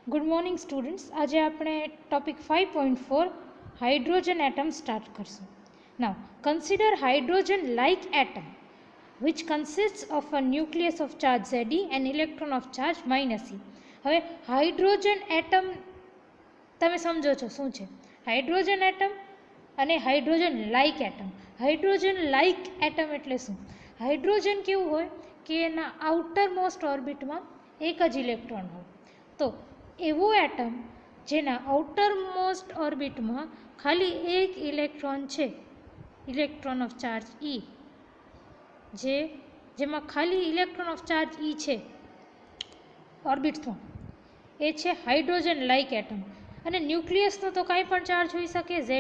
Good morning students. आज आपणे topic 5.4 hydrogen atom start करशुं। Now consider hydrogen like atom which consists of a nucleus of charge Ze and electron of charge -e. હવે hydrogen atom તમે સમજો છો શું છે? હાઇડ્રોજન એટમ અને hydrogen like atom. Hydrogen like atom એટલે શું? હાઇડ્રોજન કેવું હોય કે એના આઉટર મોસ્ટ ઓર્બિટમાં એક જ ઇલેક્ટ્રોન હોય. તો એવું એટમ જેના આઉટર મોસ્ટ ઓર્બિટમાં ખાલી એક ઇલેક્ટ્રોન છે, ઇલેક્ટ્રોન ઓફ ચાર્જ E, જેમાં ખાલી ઇલેક્ટ્રોન ઓફ ચાર્જ E છે ઓર્બિટ્સમાં, એ છે હાઇડ્રોજન લાઇક એટમ. અને ન્યુક્લિયસનો તો કાંઈ પણ ચાર્જ હોઈ શકે, Ze.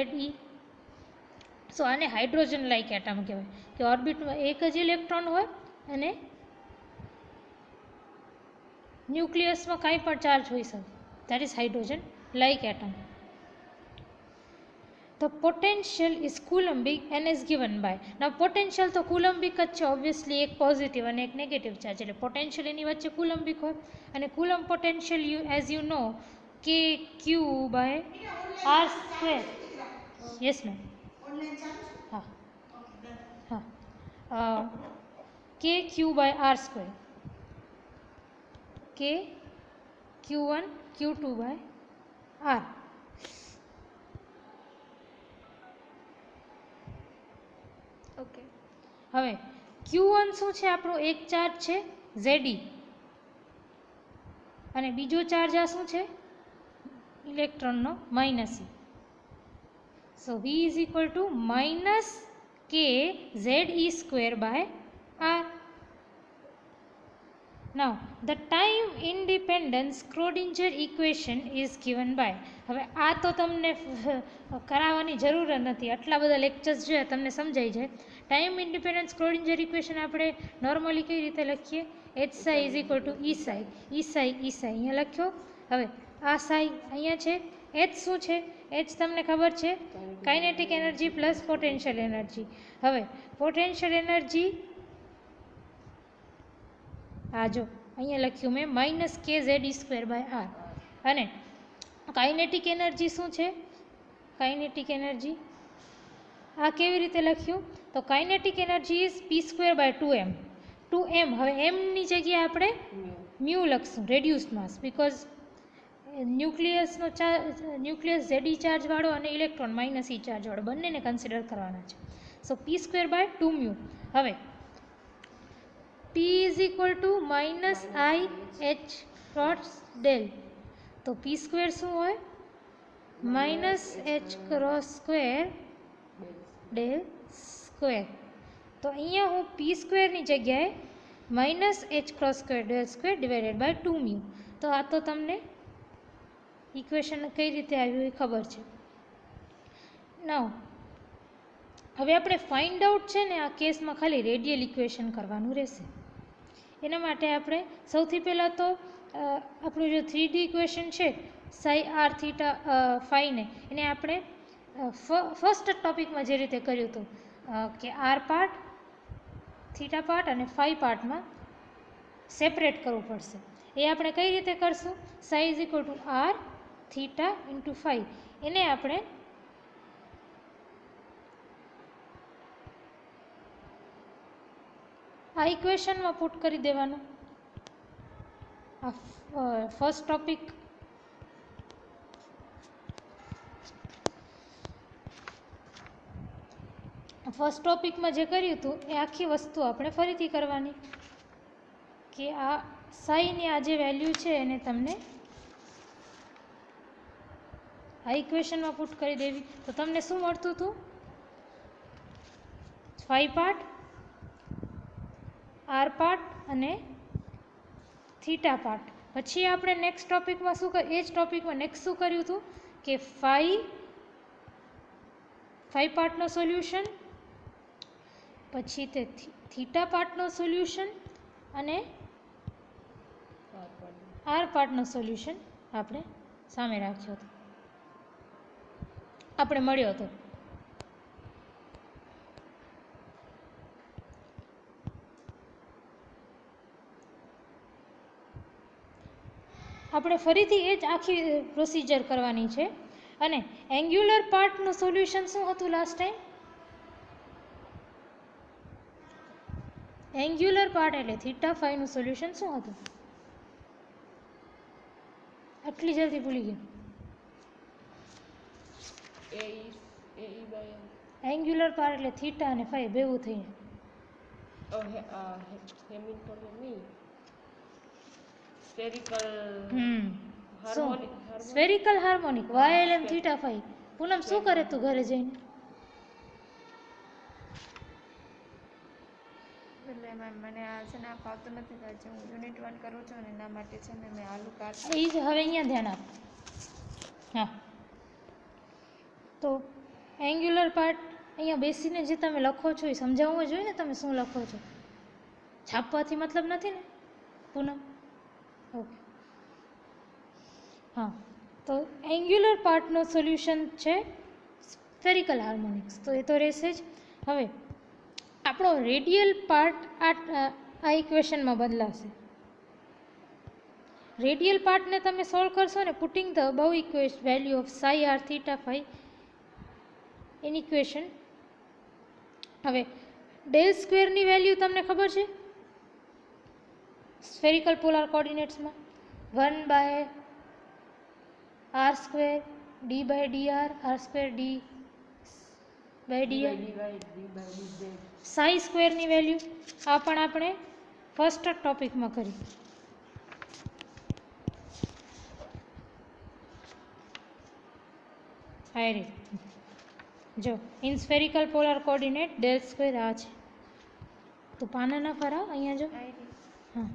સો આને હાઇડ્રોજન લાઇક એટમ કહેવાય કે ઓર્બિટમાં એક જ ઇલેક્ટ્રોન હોય અને ન્યુક્લિયસમાં કાંઈ પણ ચાર્જ હોઈ શકે. That is hydrogen like atom. The potential is coulombic and is given by. Now potential તો coulombic જ છે, ઓબ્વિયસલી એક પોઝિટિવ અને એક નેગેટિવ ચાર્જ, એટલે પોટેન્શિયલ એની વચ્ચે coulombic હોય. અને coulomb potential as you know KQ/R². Yes ma'am. હા હા KQ/R². KQ1 Q2/R. ઓકે, હવે Q1 શું છે? આપણો એક ચાર્જ છે Ze અને બીજો ચાર્જ આ શું છે? ઇલેક્ટ્રોનનો -e. So V is equal to -KZe²/R. Now the time independent Schrodinger equation is given by. હવે આ તો તમને કરાવવાની જરૂર નથી, આટલા બધા લેક્ચર્સ જોયા તમને સમજાઈ જાય. ટાઈમ ઇન્ડિપેન્ડન્ટ સ્ક્રોડિંજર ઇક્વેશન આપણે નોર્મલી કઈ રીતે લખીએ? Hψ is equal two Eψ. અહીંયા લખ્યો. હવે આ સાઈ અહીંયા છે. H શું છે? H તમને ખબર છે, kinetic energy plus potential energy. હવે પોટેન્શિયલ એનર્જી આ જો અહીંયા લખ્યું મેં -KZe²/R. અને કાઇનેટિક એનર્જી શું છે? કાઇનેટિક એનર્જી આ કેવી રીતે લખ્યું? તો kinetic energy is p²/2m. 2m. હવે એમની જગ્યાએ આપણે મ્યુ લખશું, રેડ્યુસ્ડ માસ, બિકોઝ ન્યુક્લિયસ Ze ચાર્જવાળો અને ઇલેક્ટ્રોન -e ચાર્જવાળો બંનેને કન્સિડર કરવાના છે. સો p²/2μ. હવે P is equal to -I/h×del. તો p² શું હોય? -h×2del². તો અહીંયા હું p² ની જગ્યાએ -h×2del² / 2μ. તો આ તો તમને ઇક્વેશન કઈ રીતે આવ્યું એ ખબર છે. નાઉ હવે આપણે ફાઇન્ડ આઉટ છે ને, આ કેસમાં ખાલી રેડિયલ ઇક્વેશન કરવાનું રહેશે. એના માટે આપણે સૌથી પહેલાં તો આપણું જે 3D ઇક્વેશન છે ψ ને, એને આપણે ફર્સ્ટ ટોપિકમાં જે રીતે કર્યું હતું કે R પાર્ટ, થીટા પાર્ટ અને ફાઈ પાર્ટમાં સેપરેટ કરવું પડશે. એ આપણે કઈ રીતે કરશું? ψ is equal to R theta into phi. એને આપણે આ ઇક્વેશનમાં પુટ કરી દેવાનું. આ ફર્સ્ટ ટોપિક ટોપિકમાં જે કર્યું હતું એ આખી વસ્તુ આપણે ફરીથી કરવાની, કે આ સાઈની આ જે વેલ્યુ છે એને તમને આ ઇક્વેશનમાં પુટ કરી દેવી. તો તમને શું મળતું હતું? ફાઈ પાર્ટ, R પાર્ટ અને થીટા પાર્ટ. પછી આપણે નેક્સ્ટ ટોપિકમાં શું એ જ ટોપિકમાં નેક્સ્ટ શું કર્યું હતું કે ફાઈ પાર્ટનો સોલ્યુશન, પછી તે થીટા પાર્ટનો સોલ્યુશન અને R પાર્ટનો સોલ્યુશન આપણે સામે રાખ્યો હતો, આપણે મળ્યો હતો. આપણે ફરીથી એ જ આખી પ્રોસિજર કરવાની છે. અને એંગ્યુલર પાર્ટનું સોલ્યુશન શું હતું લાસ્ટ ટાઈમ? એંગ્યુલર પાર્ટ એટલે થીટા ફાઈનું સોલ્યુશન શું હતું? આટલી જલ્દી ભૂલી ગયો. એંગ્યુલર પાર્ટ એટલે થીટા અને ફાઈ ભેગું થઈને spherical harmonic YLM theta phi. Poonam શું કરે તું ઘરે જઈને? મને આ છે ને ફાવતું નથી આજે હું યુનિટ 1 કરું છું અને એના માટે છે ને મેં આલુ કાટ એ જ હવે અહીંયા ધ્યાન આપ. હા, તો એંગ્યુલર પાર્ટ અહીંયા બેસીને જે તમે લખો છો એ સમજાવવું જોઈએ ને તમે શું લખો છો. છાપવાથી મતલબ નથી ને પૂનમ? ઓકે. હા, તો એંગ્યુલર પાર્ટનો સોલ્યુશન છે સ્ફેરિકલ હાર્મોનિક્સ, તો એ તો રહેશે જ. હવે આપણો રેડિયલ પાર્ટ આ ઇક્વેશનમાં બદલાશે. રેડિયલ પાર્ટને તમે સોલ્વ કરશો ને putting the about value of psi r theta phi in equation. હવે ડેલ સ્ક્વેરની વેલ્યુ તમને ખબર છે સ્ફેરિકલ પોલાર કોઓર્ડિનેટ્સમાં 1/r² d/dr r² d/dr. Sai સ્ક્વેરની value આ પણ આપણે ફર્સ્ટ ટોપિકમાં કરી. આ રીતે જો in spherical polar coordinate del square આ છે. તો પાના ના ફરાવ અહીંયા જો. હા,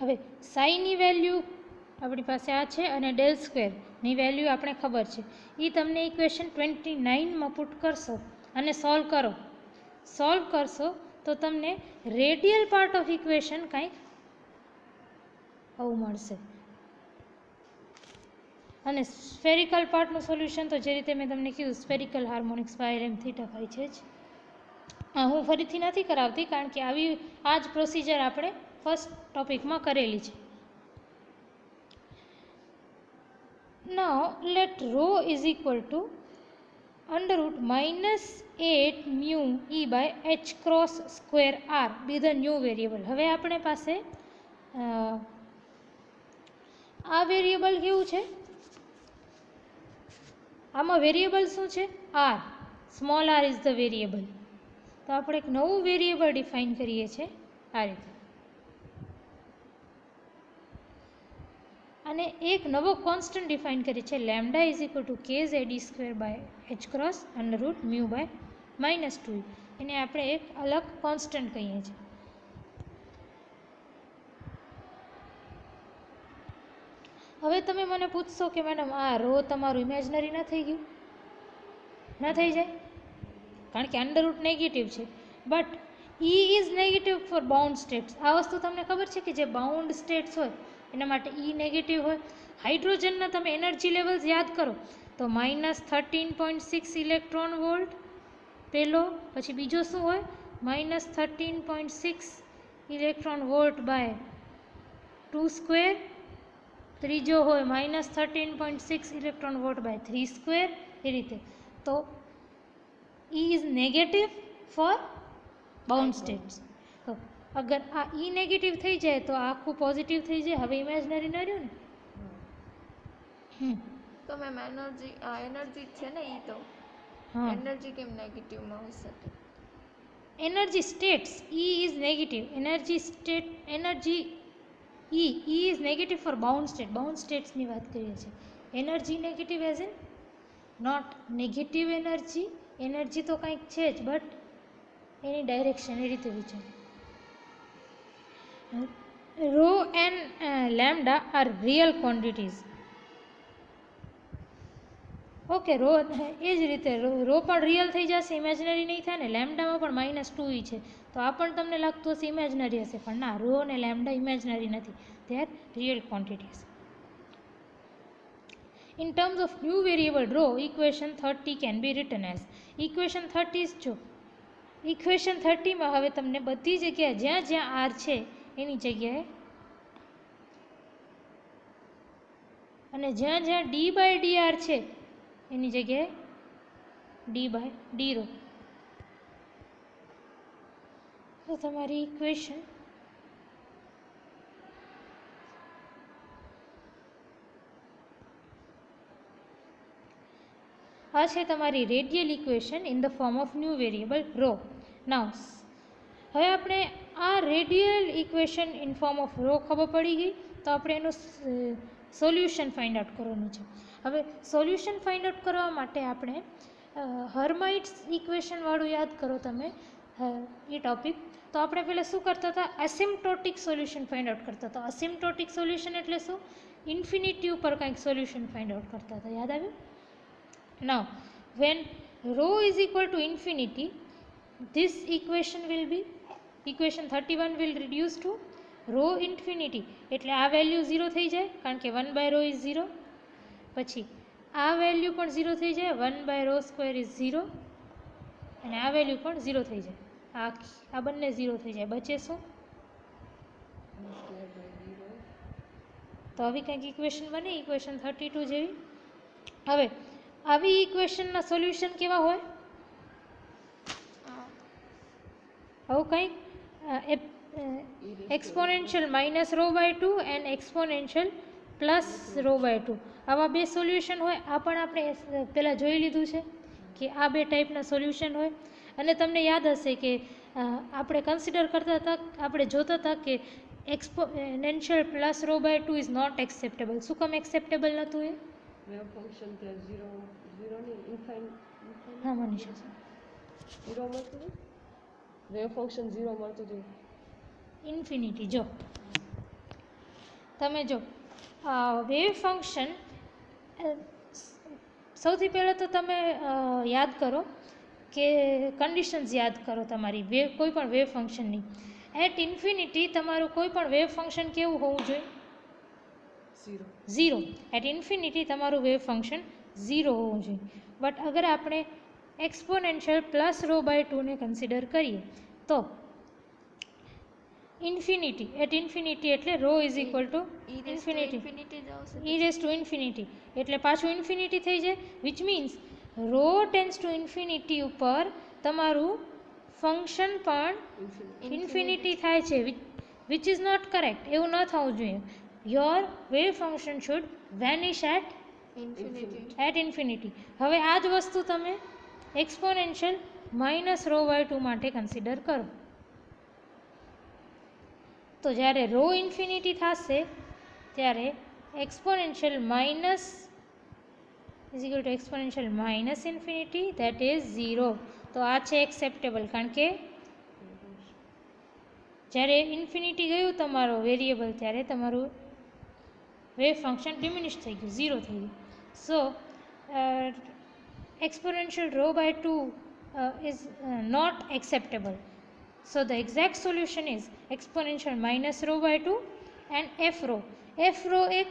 હવે સાઈની વેલ્યુ આપણી પાસે આ છે અને ડેલ સ્ક્વેરની વેલ્યુ આપણે ખબર છે. એ તમને ઇક્વેશન 29માં પુટ કરશો અને સોલ્વ કરશો તો તમને રેડિયલ પાર્ટ ઓફ ઇક્વેશન કંઈક આવું મળશે. અને સ્ફેરિકલ પાર્ટનું સોલ્યુશન તો જે રીતે મેં તમને કીધું spherical harmonics YLM theta phi છે જ. હું ફરીથી નથી કરાવતી કારણ કે આ જ પ્રોસિજર આપણે ફર્સ્ટ ટોપિકમાં કરેલી છે. Now let rho is equal to under root minus 8 mu e by h cross square r be the new variable. હવે આપણે પાસે આ વેરિયેબલ કેવું છે? આમાં વેરિયેબલ શું છે? r. Small r is the variable. તો આપણે એક નવું વેરિયેબલ ડિફાઇન કરીએ છીએ આ રીતે. અને એક નવો કોન્સ્ટન્ટ ડિફાઇન કરીએ છીએ lambda is equal to kz_d² by h cross under root mu by -2. એને આપણે એક અલગ કોન્સ્ટન્ટ કહીએ છીએ. હવે તમે મને પૂછશો કે મેડમ આ રો તમારું ઇમેજનરી ન થઈ ગયું? ન થઈ જાય કારણ કે અંડર રૂટ નેગેટિવ છે. But E is negative for bound states. આ વસ્તુ તમને ખબર છે કે જે બાઉન્ડ સ્ટેટ્સ હોય એના માટે E નેગેટિવ હોય. હાઇડ્રોજનના તમે એનર્જી લેવલ્સ યાદ કરો તો -13.6 ઇલેક્ટ્રોન વોલ્ટ પહેલો, પછી બીજો શું હોય -13.6 ઇલેક્ટ્રોન વોલ્ટ બાય 2², ત્રીજો હોય -13.6 ઇલેક્ટ્રોન વોલ્ટ બાય 3². એ રીતે તો E is negative for bound states. તો અગર આ E નેગેટિવ થઈ જાય તો આખું પોઝિટિવ થઈ જાય. હવે ઇમેજનરી ન રહ્યું ને. તો મેમ એનર્જી છે ને એ તો એનર્જી કેમ નેગેટિવમાં હોઈ શકે? Energy states E is negative. Energy E is negative for bound state. Bound સ્ટેટ્સની વાત કરીએ છીએ. Energy negative as in not negative energy. Energy તો કંઈક છે જ બટ એની ડાયરેક્શન એ રીતે વિચાર. Rho and lambda are real quantities. Okay, rho એ જ રીતે રો પણ રિયલ થઈ જશે, ઇમેજનરી નહીં થાય ને. લેમ્ડામાં પણ -2e છે તો આ પણ તમને લાગતું હશે ઇમેજનરી હશે, પણ ના, રો અને લેમ્ડા ઇમેજનરી નથી, they are real quantities. In terms of new variable rho, equation 30 can be written as equation 30 જો ઇક્વેશન 30માં હવે તમને બધી જગ્યાએ જ્યાં જ્યાં આર છે એની જગ્યાએ અને જ્યાં જ્યાં ડી બાય ડી આર છે એની જગ્યાએ ડી બાય ડી રો. તો તમારી ઇક્વેશન આ છે તમારી radial equation in the form of new variable rho. Now હવે આપણે આ radial equation in form of rho ખબર પડી ગઈ, તો આપણે એનું સોલ્યુશન ફાઇન્ડ આઉટ કરવાનું છે. હવે સોલ્યુશન ફાઇન્ડ આઉટ કરવા માટે આપણે હર્માઇટ્સ ઇક્વેશનવાળું યાદ કરો તમે એ ટોપિક. તો આપણે પહેલાં શું કરતા હતા, એસિમ્પ્ટોટિક સોલ્યુશન ફાઇન્ડ આઉટ કરતા હતા. એસિમ્પ્ટોટિક સોલ્યુશન એટલે શું, ઇન્ફિનિટી ઉપર કંઈક સોલ્યુશન ફાઇન્ડ આઉટ કરતા હતા, યાદ આવ્યું? Now, when rho is equal to infinity, this equation will be, equation 31 will reduce to rho infinity. એટલે આ વેલ્યુ 0 થઈ જાય કારણ કે 1 by rho is 0. પછી આ વેલ્યુ પણ 0 થઈ જાય, 1 by rho square is 0. અને આ વેલ્યુ પણ 0 થઈ જાય, આ બંને 0 થઈ જાય. બચે શું? તો આવી કંઈક ઇક્વેશન બને, ઇક્વેશન 32 જેવી. હવે આવી ઇક્વેશનના સોલ્યુશન કેવા હોય? આવું કંઈક exponential minus rho by 2 and exponential plus rho by 2 આવા બે સોલ્યુશન હોય. આ પણ આપણે પહેલાં જોઈ લીધું છે કે આ બે ટાઈપના સોલ્યુશન હોય. અને તમને યાદ હશે કે આપણે કન્સિડર કરતા હતા, આપણે જોતા હતા કે exponential plus rho by 2 is not acceptable. શું કામ એક્સેપ્ટેબલ નહોતું એ? વેવ ફંક્શન પ્લસ 0 ની ઇન્ફાઇનાઇટ. હા મનીષા સર, 0 મળતું વેવ ફંક્શન 0 મળતું હતું ઇન્ફિનિટી. જો તમે જો વેવ ફંક્શન સૌથી પહેલાં તો તમે યાદ કરો કે કન્ડિશન્સ યાદ કરો તમારી વેવ, કોઈ પણ વેવ ફંક્શનની. એટ ઇન્ફિનિટી તમારું કોઈ પણ વેવ ફંક્શન કેવું હોવું જોઈએ? 0. એટ ઇન્ફિનિટી તમારું વેવ ફંક્શન 0 હોવું જોઈએ. બટ અગર આપણે એક્સપોનેન્શિયલ પ્લસ રો બાય 2 ને કન્સિડર કરીએ તો ઇન્ફિનિટી, એટ ઇન્ફિનિટી એટલે rho is equal to infinity, E raise to infinity એટલે પાછું ઇન્ફિનિટી થઈ જાય. Which means rho tends to infinity ઉપર તમારું ફંક્શન પણ ઇન્ફિનિટી થાય છે, વિચ ઇઝ નોટ કરેક્ટ. એવું ન થવું જોઈએ. Your wave function should vanish at infinity. હવે આ જ વસ્તુ તમે એક્સપોનેન્શિયલ માઇનસ રો બાય 2 માટે કન્સિડર કરો. તો જ્યારે રો ઇન્ફિનિટી થશે ત્યારે exponential minus is equal two exponential minus infinity, that is 0. તો આ છે એક્સેપ્ટેબલ, કારણ કે જ્યારે ઇન્ફિનિટી ગયું તમારો વેરિયેબલ ત્યારે તમારું વેવ ફંક્શન ડિમિનિશ થઈ ગયું, 0 થઈ ગયું. સો exponential rho by 2 is not acceptable. So the exact solution is exponential minus rho by 2 and f rho. f rho એક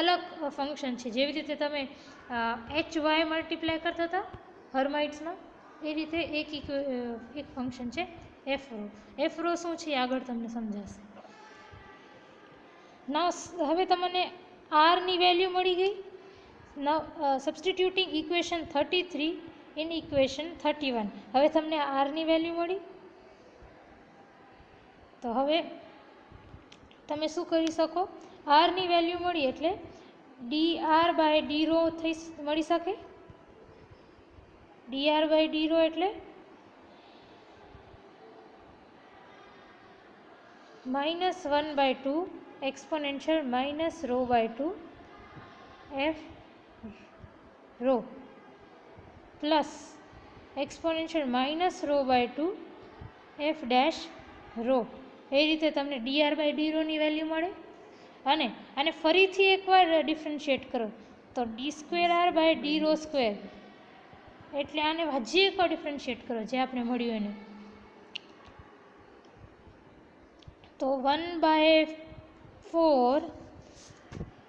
અલગ ફંક્શન છે. જેવી રીતે તમે hy મલ્ટીપ્લાય કરતા હતા હર્માઇટ્સમાં, એ રીતે એક ફંક્શન છે f rho. f rho શું છે આગળ તમને સમજાશે. નાઉ હવે તમને આરની વેલ્યુ મળી ગઈ. Now substituting equation 33 in equation 31. હવે તમને આરની વેલ્યુ મળી. તો હવે તમે શું કરી શકો, આરની વેલ્યુ મળી એટલે D R by D rho મળી શકે. D R by D rho એટલે -1/2 exponential minus rho by 2 f rho plus exponential minus rho by 2 f dash rho. એ રીતે તમને ડી આર બાય ડી રોની વેલ્યુ મળે. અને આને ફરીથી એકવાર ડિફરન્શિએટ કરો તો D square R by D rho square, એટલે આને હજી એકવાર ડિફરન્શિએટ કરો જે આપણે મળ્યું એને, તો 1/4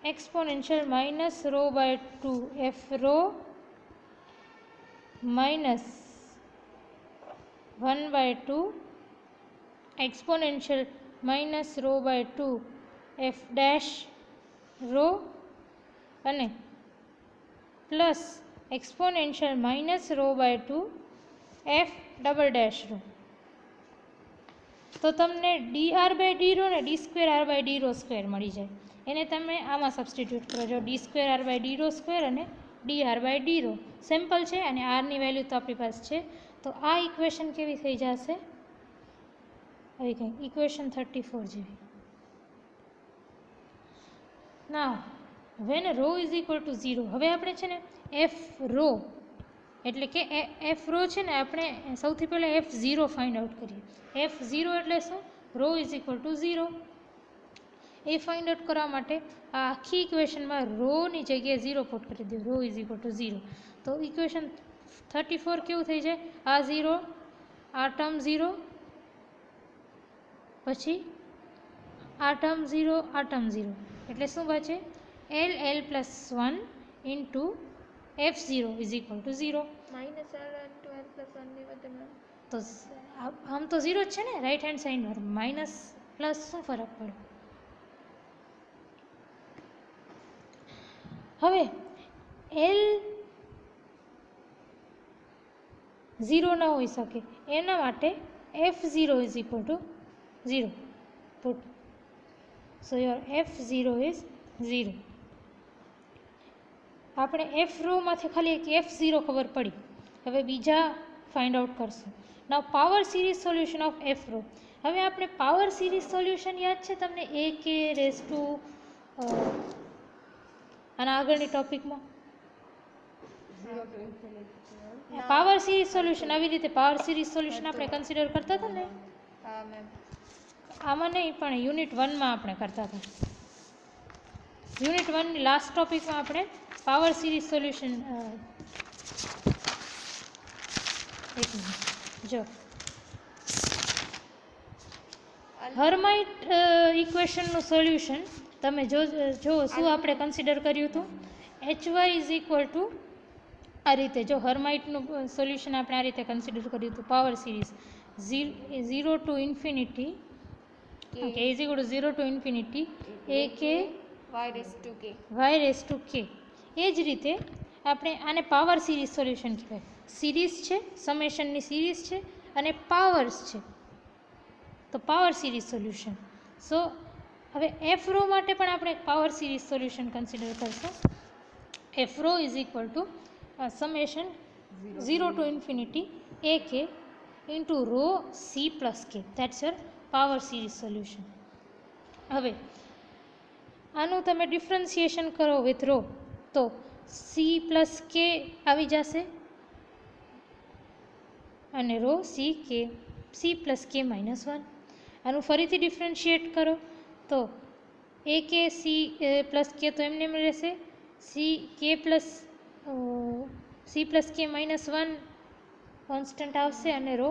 exponential minus rho by 2 f rho minus 1/2 exponential minus rho by 2 f dash rho अने plus exponential minus rho by 2 f double dash rho. तो तमने d r by d rho ने d square r by d rho square मળી જાય એને તમે આમાં substitute કરો જો d square R by D rho square અને d R by D rho simple છે અને આરની વેલ્યુ તો આપણી પાસે છે તો આ ઇક્વેશન કેવી થઈ જશે આવી કંઈક ઇક્વેશન 34 જેવી. Now when rho is equal to 0 હવે આપણે છે ને એફ રો એટલે કે એફ રો છે ને આપણે સૌથી પહેલાં F0 ફાઇન્ડ આઉટ કરીએ. F0 એટલે શું રો ઇઝ ઇક્વલ ટુ 0 એ ફાઇન્ડ આઉટ કરવા માટે આ આખી ઇક્વેશનમાં રોની જગ્યાએ 0 પુટ કરી દો રો ઇઝ ઇક્વલ ટુ 0 તો ઇક્વેશન 34 કેવું થઈ જાય આ 0 આ ટર્મ 0 પછી આ ટર્મ 0 આ ટર્મ 0 એટલે શું બચે LL+1 into F0 is equal to 0 minus L into L plus 1 ની વધે મેમ તો આમ તો 0 જ છે ને right hand side minus plus શું ફરક પડે. હવે L 0 ન હોઈ શકે એના માટે F0 is equal to 0 put so your F0 is 0. આપણે એફ રોમાંથી ખાલી એક F0 ખબર પડી હવે બીજા ફાઇન્ડ આઉટ કરશું. Now power series solution of f rho. હવે આપણે પાવર સિરીઝ સોલ્યુશન યાદ છે તમને એ કે રેસ ટુ અને આગળની ટોપિકમાં પાવર સિરીઝ સોલ્યુશન આવી રીતે પાવર સિરીઝ સોલ્યુશન આપણે કન્સિડર કરતા હતા ને હા મેમ આમાં નહીં પણ યુનિટ 1માં આપણે કરતા હતા. યુનિટ 1ની લાસ્ટ ટોપિકમાં આપણે પાવર સિરીઝ સોલ્યુશન એક મિનિટ જો હર્માઇટ ઇક્વેશનનું સોલ્યુશન તમે જો શું આપણે કન્સિડર કર્યું હતું HY ઇઝ ઇક્વલ ટુ આ રીતે જો હર્માઇટનું સોલ્યુશન આપણે આ રીતે કન્સિડર કર્યું હતું power series 0 to infinity okay is equal to 0 to infinity a k y raise to k. એ જ રીતે આપણે આને પાવર સિરીઝ સોલ્યુશન કહેવાય. સિરીઝ છે સમેશનની સિરીઝ છે અને પાવર્સ છે તો પાવર સિરીઝ સોલ્યુશન. સો હવે એફ રો માટે પણ આપણે પાવર સિરીઝ સોલ્યુશન કન્સિડર કરશું. F rho is equal to summation 0 to infinity a k into rho C plus k that's your power series solution. હવે આનું તમે ડિફરન્સિએશન કરો વિથ રો તો સી પ્લસ કે આવી જશે અને rho C plus k minus 1. આનું ફરીથી ડિફરન્શિએટ કરો તો એ કે સી પ્લસ કે તો એમને એમ રહેશે c plus k minus 1 constant આવશે અને rho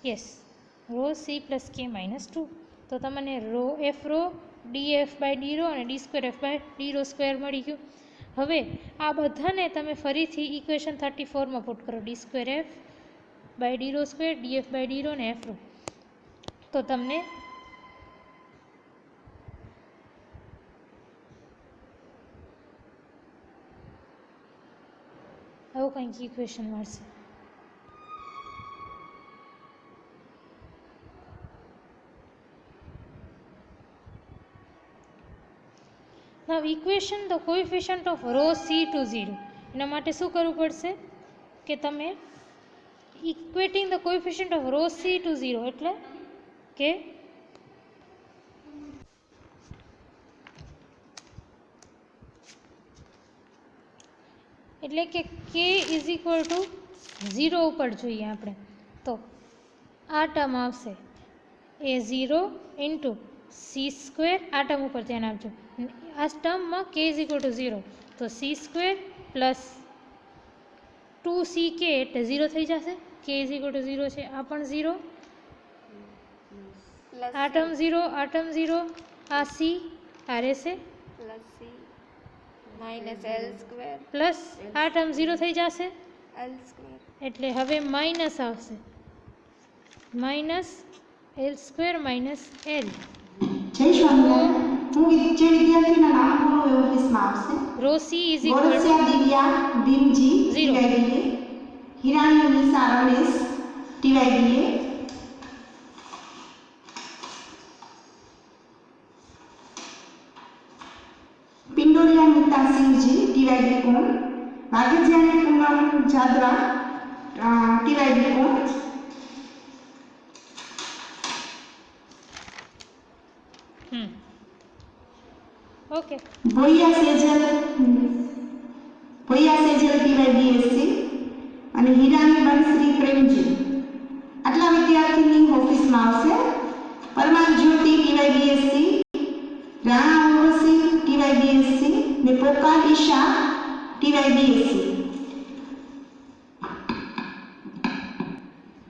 yes rho C plus k minus 2. તો તમને rho f rho d f by D rho અને d square f by D rho square મળી ગયું. હવે આ બધાને તમે ફરીથી ઇક્વેશન 34માં પુટ કરો d square f by D rho square d f by D rho અને એફ રો તો તમને આવું કંઈક ઇક્વેશન મળશે. Now equation the coefficient of rho c to 0 એના માટે શું કરવું પડશે કે તમે equating the coefficient of rho c to 0 એટલે કે k is equal to 0 ઉપર જોઈએ આપણે તો આ ટર્મ આવશે એ 0 ઇન્ટુ સી સ્ક્વેર આ ટર્મ ઉપર ધ્યાન આપજો આ ટર્મમાં k ઇઝ ઇક્વલ ટુ 0 તો સી સ્ક્વેર પ્લસ 2ck એટલે 0 થઈ જશે k ઇઝ ઇક્વલ ટુ 0 છે આ પણ 0 આ ટર્મ 0 આ ટર્મ 0 આ c આ રહેશે plus C minus L square plus આ ટર્મ 0 થઈ જશે, એલ સ્ક્વેર એટલે હવે માઇનસ આવશે, minus L square minus L. જય સ્વામિનારાયણ. હું જે વિદ્યાર્થીના નામ બોલું એ ઓફિસમાં આવશે. Rho C is equal to Gorasiya Divya Bhimji Zero. TYDA, Hirani Nisha Ramesh TYDA, Pindoriya Nita Sinhji TYD કોણ, વાઘેજિયાની પૂનમ જાદરા ટીવાયડી કોણ, ઓકે. ભોઈયા સેજલ ટીવાયડીએસસી અને હિરાણી બંશ્રી પ્રેમજી. આટલા વિદ્યાર્થીની ઓફિસમાં આવશે. પરમાર જ્યોતિ ટીવાયડીએસસી, રાણા ઉર્વશી ટીવાયડીએસસી ને પોકાર ઈશા ટીવાયડીએસસી.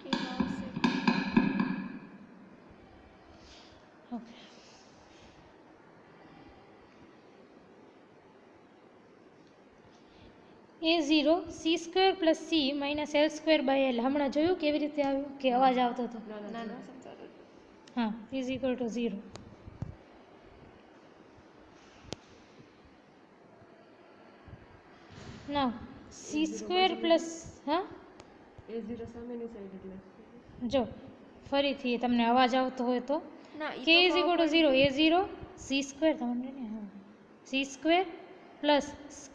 કેમ આવશે okay. A0 C square plus C minus L square by L. હમણાં જોયું કેવી રીતે આવ્યું કે અવાજ આવતો હતો? ના ના સમજાતું હા, is equal to 0. Now C square plus હા A0 સામેની સાઈડ એટલે જો ફરીથી તમને અવાજ આવતો હોય તો ના કે is equal to 0 A0 C square તમને ને સી સ્ક્વેર પ્લસ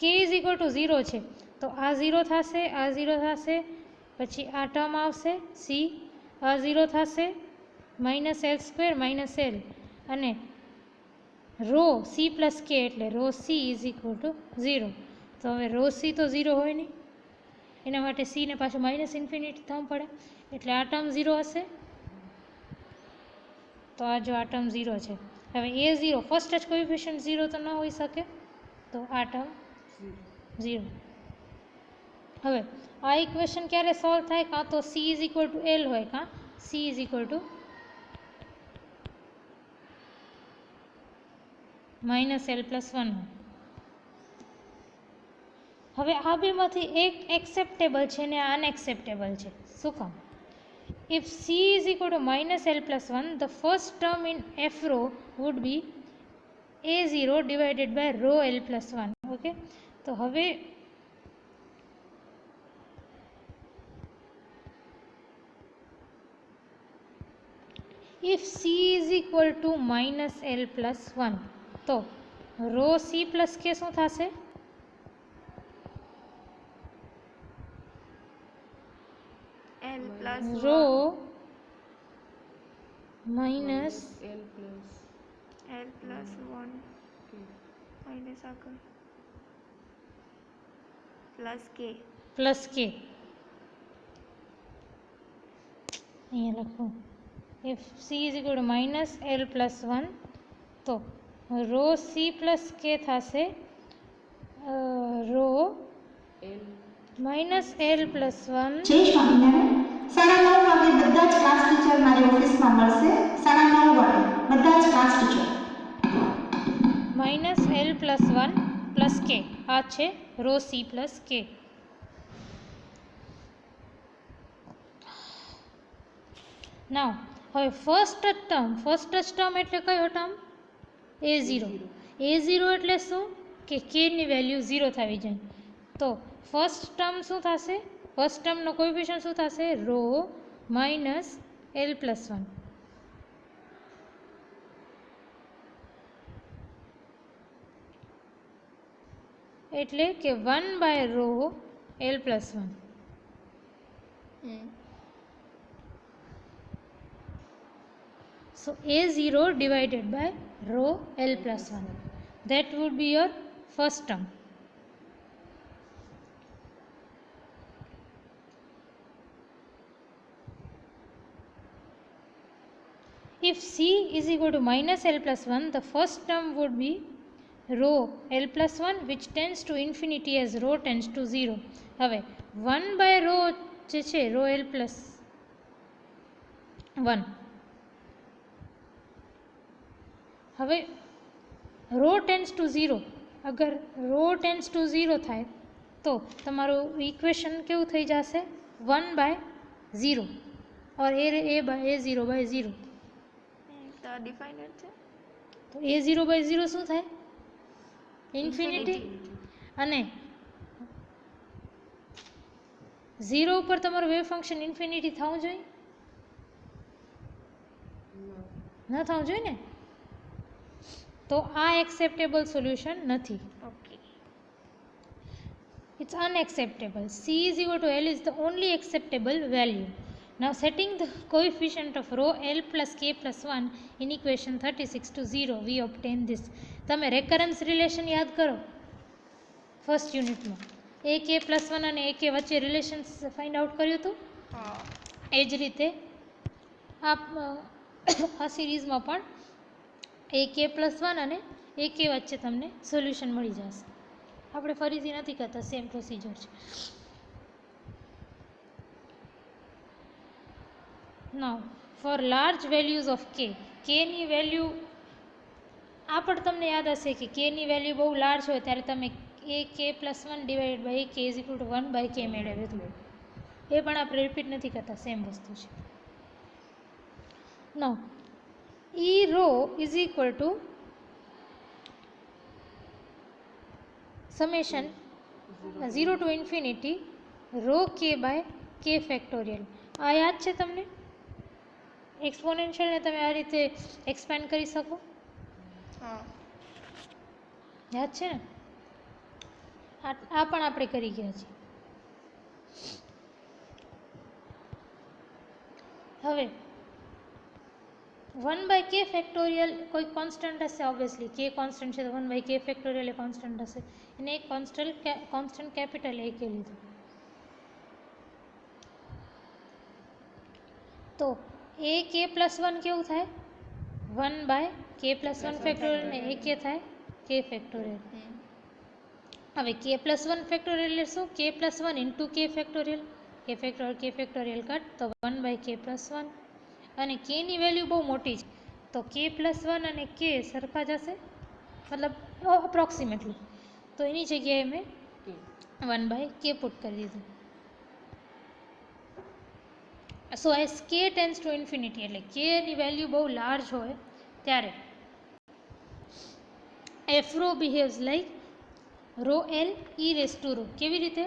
કે ઇઝ ઇક્વલ ટુ 0 છે તો આ 0 થશે, આ 0 થશે, પછી આ ટર્મ આવશે સી, આ 0 થશે, minus L square minus L અને રો સી પ્લસ કે એટલે rho C is equal to 0. તો હવે રો સી તો 0 હોય નહીં, એના માટે સી ને પાછું માઇનસ ઇન્ફિનિટી થવું પડે એટલે આ ટર્મ 0 હશે. તો આ જો આ ટર્મ 0 છે. હવે A0 ફર્સ્ટ જ કોએફિશિયન્ટ 0 તો ન હોઈ શકે, તો આ ટર્મ 0. હવે આ ઇક્વેશન ક્યારે સોલ્વ થાય? કાં તો C is equal to L હોય, કાં C is equal to minus L plus 1 હોય. હવે આ બેમાંથી એક એક્સેપ્ટેબલ છે ને આ અનએક્સેપ્ટેબલ છે. શું કામ? If C is equal to minus L plus 1, the first term in F row would be A0 divided by rho L plus 1. Okay? તો હવે if C is equal to minus L plus 1, તો rho C plus K શું થશે? L plus rho minus L plus L plus 1 minus આગળ plus કે plus K. અહીંયા લખો if C is equal to minus L plus 1 તો rho C plus K થશે rho L minus L plus 1 જય સ્વામિનારાયણ. 9:30 વાગે બધા જ ક્લાસ ટીચર મારી ઓફિસમાં મળશે. 9:30 વાગે બધા જ class teacher. minus L plus 1 plus K. આ છે rho C plus K. નાવ હવે ફર્સ્ટ ટર્મ એટલે કયો ટર્મ? A0. A0 એટલે શું કે K ની વેલ્યુ 0 થવી જોઈએ. તો ફર્સ્ટ ટર્મ શું થશે? ફર્સ્ટ ટર્મનો કોએફિશિયન્ટ શું થશે? Rho minus L plus 1. એટલે કે 1 by rho L plus 1. So A0 divided by rho L plus 1. That would be your first term. If C is equal to minus L plus 1, the first term would be rho L plus 1 which tends to infinity as rho tends to 0. હવે 1 by rho જે છે rho L plus 1. હવે row tends two 0, અગર row tends two 0 થાય તો તમારું equation કેવું થઈ જશે 1/0 ઓર a0/0. તો ડિફાઇનર છે. તો a0/0 શું થાય? ઇન્ફિનિટી. અને 0 ઉપર તમારું વેવ ફંક્શન ઇન્ફિનિટી થવું જોઈએ? ન થવું જોઈએ ને. તો આ એક્સેપ્ટેબલ સોલ્યુશન નથી. Okay. It's unacceptable. C is equal to L is the only acceptable value. Now setting the coefficient of rho L plus K plus 1 in equation 36 to 0, we obtain this. તમે રેકરન્સ relation યાદ કરો first યુનિટમાં. AK plus 1 અને AK વચ્ચે relations find out કર્યું હતું. હા. એ જ રીતે આ સિરીઝમાં પણ AK પ્લસ 1 અને AK વચ્ચે તમને સોલ્યુશન મળી જશે. આપણે ફરીથી નથી કરતા, સેમ પ્રોસિજર છે. નાઉ ફોર લાર્જ વેલ્યુઝ ઓફ કેની વેલ્યુ આ પણ તમને યાદ હશે કે કેની વેલ્યુ બહુ લાર્જ હોય ત્યારે તમે AK plus 1 divided by AK is equal to 1/k મેળવ્યું હતું. એ પણ આપણે રિપીટ નથી કરતા, સેમ વસ્તુ છે. નાઉ E rho is equal to summation 0 to infinity rho k by k factorial. આ યાદ છે તમને? એક્સપોનેન્શિયલને તમે આ રીતે એક્સપેન્ડ કરી શકો, હા. યાદ છે ને? આ પણ આપણે કરી ગયા છીએ. હવે 1/k ફેક્ટોરિયલ કોઈ કોન્સ્ટન્ટ હશે, ઓબ્વિયસલી k કોન્સ્ટન્ટ છે તો 1/k ફેક્ટોરિયલ એ કોન્સ્ટન્ટ હશે. એને એક કોન્સ્ટન્ટ કેપિટલ AK લીધું. તો AK પ્લસ 1 કેવું થાય? 1/k પ્લસ 1 ફેક્ટોરિયલ ને AK થાય k ફેક્ટોરિયલ. હવે k પ્લસ 1 ફેક્ટોરિયલ એટલે શું? k plus 1 into k factorial. k factorial cut તો 1/k પ્લસ 1. અને k ની વેલ્યુ બહુ મોટી છે તો k પ્લસ 1 અને k સરખા જશે, મતલબ અપ્રોક્સિમેટલી. તો એની જગ્યાએ મેં 1/k પુટ કરી દીધું. So as k tends to infinity, એટલે k ની વેલ્યુ બહુ લાર્જ હોય ત્યારે f રો behaves like rho L e raise to rho. કેવી રીતે?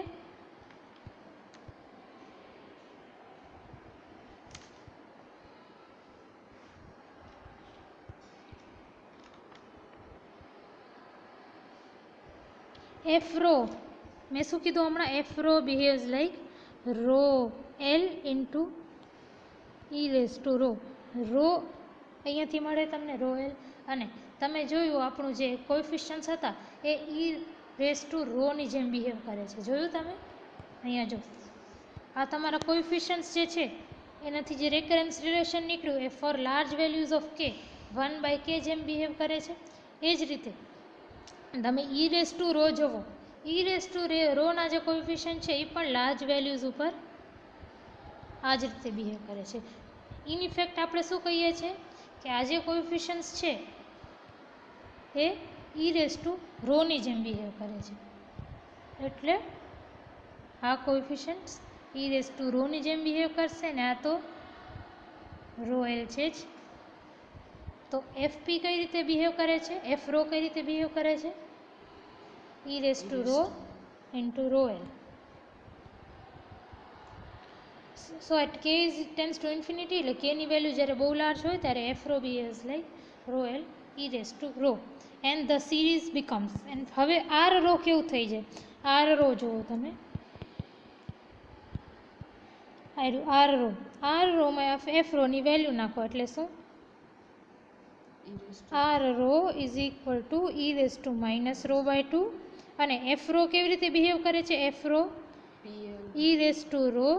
એફ રો, મેં શું કીધું હમણાં? F rho behaves like rho L into e raise to rho. Rho અહીંયાથી મળે તમને રો એલ, અને તમે જોયું આપણું જે કોએફિશિયન્ટ્સ હતા એ ઈ રેસ ટુ રોની જેમ બિહેવ કરે છે. જોયું તમે? અહીંયા જો આ તમારા કોએફિશિયન્ટ્સ જે છે એનાથી જે રેકરન્સ રિલેશન નીકળ્યું એ for large values of k 1/k જેમ બિહેવ કરે છે. એ જ રીતે તમે ઈ રેસ ટુ રો જુઓ, ઈ રેસ ટુ રોના જે કોએફિશિયન્ટ છે એ પણ લાર્જ વેલ્યુઝ ઉપર આ જ રીતે બિહેવ કરે છે. ઇન ઇફેક્ટ આપણે શું કહીએ છીએ કે આ જે કોએફિશિયન્ટ્સ છે એ ઈ રેસ ટુ રોની જેમ બિહેવ કરે છે. એટલે આ કોએફિશિયન્ટ્સ ઈ રેસ ટુ રોની જેમ બિહેવ કરશે ને આ તો રો એલ છે જ. તો FP કઈ રીતે બિહેવ કરે છે? એફ રો કઈ રીતે બિહેવ કરે છે? E raise to rho into rho L. So at k tends to infinity, એટલે k ની વેલ્યુ જ્યારે બહુ લાર્જ હોય ત્યારે F rho behaves like rho L E raise to rho and the series becomes. And હવે આર રો કેવું થઈ જાય? આર રો જુઓ તમે, આર રોમાં એફ રોની વેલ્યુ નાખો એટલે શું? R rho is equal to E raise to minus rho by 2. અને એફ રો કેવી રીતે બિહેવ કરે છે? F rho E raise to rho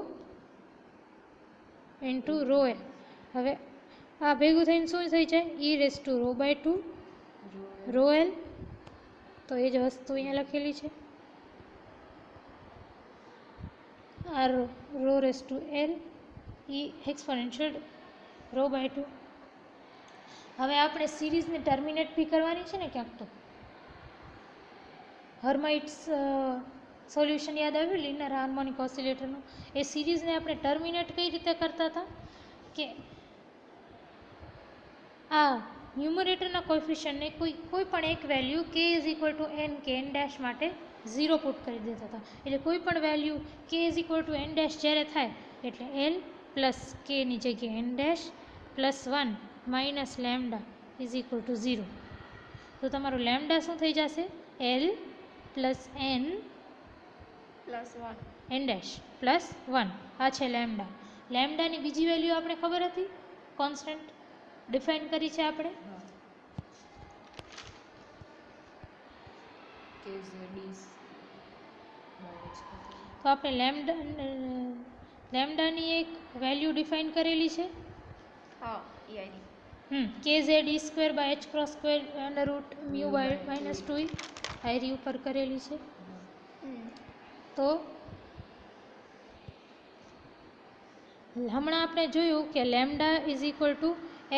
into rho L. હવે આ ભેગું થઈને શું થઈ જાય? E raise to rho by 2 rho L. તો એ જ વસ્તુ અહીંયા લખેલી છે, R rho raise to L E exponential rho by 2. હવે આપણે સિરીઝને ટર્મિનેટ બી કરવાની છે ને ક્યાંક તો. હર્માઇટ્સ સોલ્યુશન યાદ આવ્યું લિનિયર હાર્મોનિક ઓસિલેટરનું? એ સિરીઝને આપણે ટર્મિનેટ કઈ રીતે કરતા હતા કે આ ન્યુમરેટરના કોએફિશિયન્ટને કોઈ પણ એક value k is equal two n કે n ડેશ માટે 0 પુટ કરી દેતા હતા. એટલે કોઈ પણ value k is equal two n dash જ્યારે થાય એટલે l પ્લસ k ની જગ્યાએ n dash plus 1 minus lambda is equal to 0. તો તમારું લેમ્ડા શું થઈ જશે? l plus n +1. n dash plus 1. આ છે લેમ્ડા. લેમ્ડાની બીજી વેલ્યુ આપણે ખબર હતી, કોન્સ્ટન્ટ ડિફાઇન કરી છે આપણે. તો આપણે લેમ્ડાની એક વેલ્યુ ડિફાઇન કરેલી છે. હા એ આઈ. kz(e²/h²² √μ/-2e આયરી ઉપર કરેલી છે. તો હમણાં આપણે જોયું કે lambda is equal two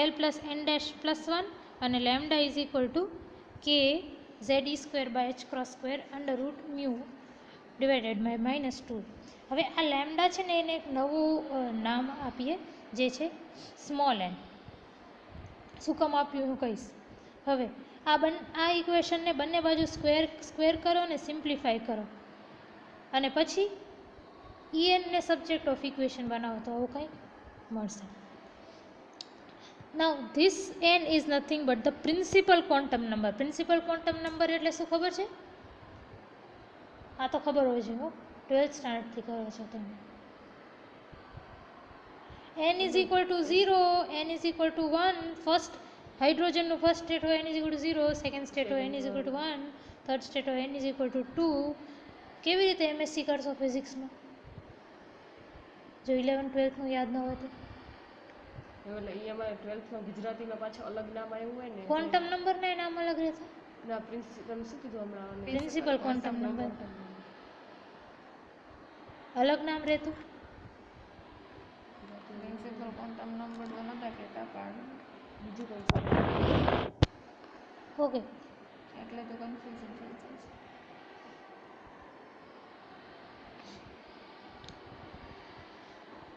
l plus n dash plus 1 અને lambda is equal two kz(e²/h²² √μ/-2. હવે આ લેમ્ડા છે ને એને એક નવું નામ આપીએ જે છે સ્મોલ n. શું કામ આપ્યું હું કહીશ. હવે આ ઇક્વેશનને બંને બાજુ સ્ક્વેર કરો અને સિમ્પ્લિફાય કરો અને પછી ને સબ્જેક્ટ ઓફ ઇક્વેશન બનાવો તો આવું કંઈક મળશે. Now this n is nothing but the principal quantum number. Principal quantum number એટલે શું ખબર છે? આ તો ખબર હોય છે, 12th સ્ટાન્ડર્ડથી કરો છો તમે. n is equal to 0, n is equal to 1. First હાઇડ્રોજનનું ફર્સ્ટ સ્ટેટ હોય n is equal to 0, second state હોય n is equal to 1, third state હોય n ઇઝ ઇક્વલ ટુ 2. કેવી રીતે એમએસસી કરશો ફિઝિક્સમાં? જો 11 12થનું યાદ ન હોય તો એટલે ઈ અમારે 12થમાં ગુજરાતીમાં પાછું અલગ નામ આવ્યું હોય ને ક્વોન્ટમ નંબરના નામ અલગ રહેશે. ના પ્રિન્સિપલ શું કીધું હમણાં પ્રિન્સિપલ ક્વોન્ટમ નંબર અલગ નામ રહેતું. પ્રિન્સિપલ ક્વોન્ટમ નંબર તો નતા કહેતા પણ બીજું કોઈ ઓકે, એટલે તો કન્ફ્યુઝન થઈ જાય છે.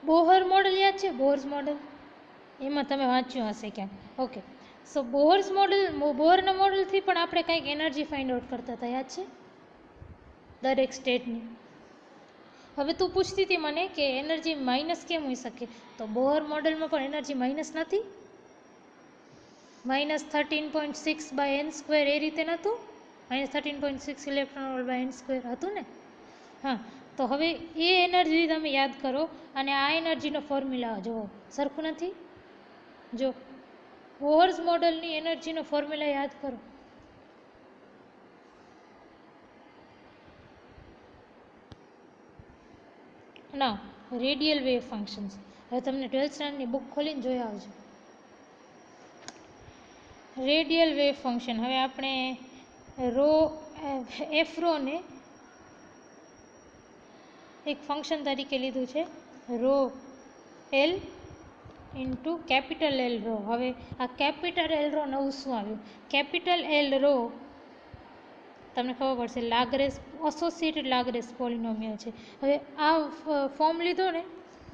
બોહર મોડલ યાદ છે? બોહર્સ મોડલ એમાં તમે વાંચ્યું હશે ક્યાંક. ઓકે, સો બોહરના મોડલથી પણ આપણે કંઈક એનર્જી ફાઇન્ડ આઉટ કરતા હતા, યાદ છે? દરેક સ્ટેટની. હવે તું પૂછતી હતી મને કે એનર્જી માઇનસ કેમ હોઈ શકે, તો બોહર મોડલમાં પણ એનર્જી માઇનસ નથી? -13.6/n² એ રીતે નહોતું? -13.6 ઇલેક્ટ્રોન વોલ્ટ બાય n² હતું ને? હા, તો હવે એ એનર્જી તમે યાદ કરો અને આ એનર્જીનો ફોર્મ્યુલા જુઓ, સરખું નથી? જો બોહર્સ મોડલની એનર્જીનો ફોર્મ્યુલા યાદ કરો. ના રેડિયલ વેવ ફંક્શન્સ. હવે તમને 12th સ્ટાન્ડર્ડની બુક ખોલીને જોઈ આવજો. Radial wave function. હવે આપણે એફ રોને એક ફંક્શન તરીકે લીધું છે rho L into capital L rho. હવે આ કેપિટલ એલ રો નવું શું આવ્યું? કેપિટલ એલ રો તમને ખબર પડશે લાગ્રેસ એસોસિએટેડ લાગ્રેસ પોલિનોમિયલ છે. હવે આ ફોર્મ લીધો ને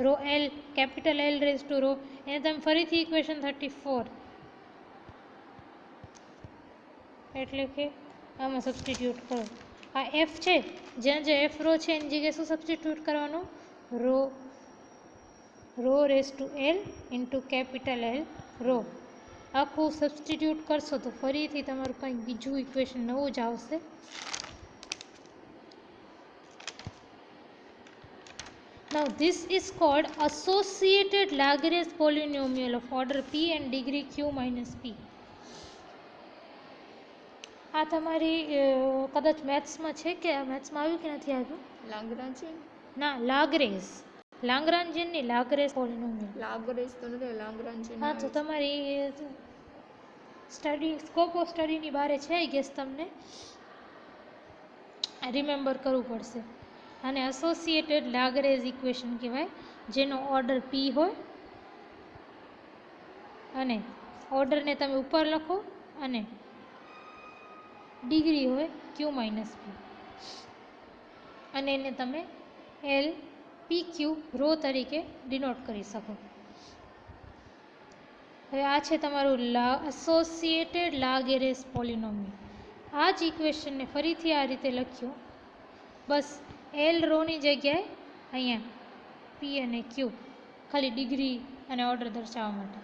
rho L capital L raise to rho, એને તમે ફરીથી ઇક્વેશન 34 એટલે કે આમાં સબસ્ટિટ્યૂટ કરો. આ એફ છે, જ્યાં જે એફ રો છે એની જગ્યાએ શું સબસ્ટિટ્યૂટ કરવાનું? Rho raise to L into capital L rho. આખું સબસ્ટિટ્યૂટ કરશો તો ફરીથી તમારું કંઈક બીજું ઇક્વેશન નવું જ આવશે. Now this is called associated Lagrange polynomial of order p and degree q minus p. આ તમારી કદાચ મેથ્સમાં છે કે મેથ્સમાં આવ્યું કે નથી આવ્યું? લાગ્રાન્જિયન? ના, લાગ્રાન્જિયન ની લાગ્રેસ પોલિનોમિયલ. લાગ્રેસ તો નથી, લાગ્રાન્જિયન. હા, તો તમારી સ્કોપ ઓફ સ્ટડીની બારે છે આઈ ગેસ. તમને રિમેમ્બર કરવું પડશે. આને એસોસિએટેડ લાગ્રેન્જ ઇક્વેશન કહેવાય, જેનો ઓર્ડર p હોય અને ઓર્ડરને તમે ઉપર લખો અને ડિગ્રી હોય ક્યુ માઇનસ પી અને એને તમે એલ પી ક્યુ રો તરીકે ડિનોટ કરી શકો. હવે આ છે તમારું એસોસિએટેડ લાગેરેસ પોલિનોમિયલ. આ જ ઇક્વેશનને ફરીથી આ રીતે લખ્યો, બસ એલ રોની જગ્યાએ અહીંયા પી અને ક્યુ, ખાલી ડિગ્રી અને ઓર્ડર દર્શાવવા માટે.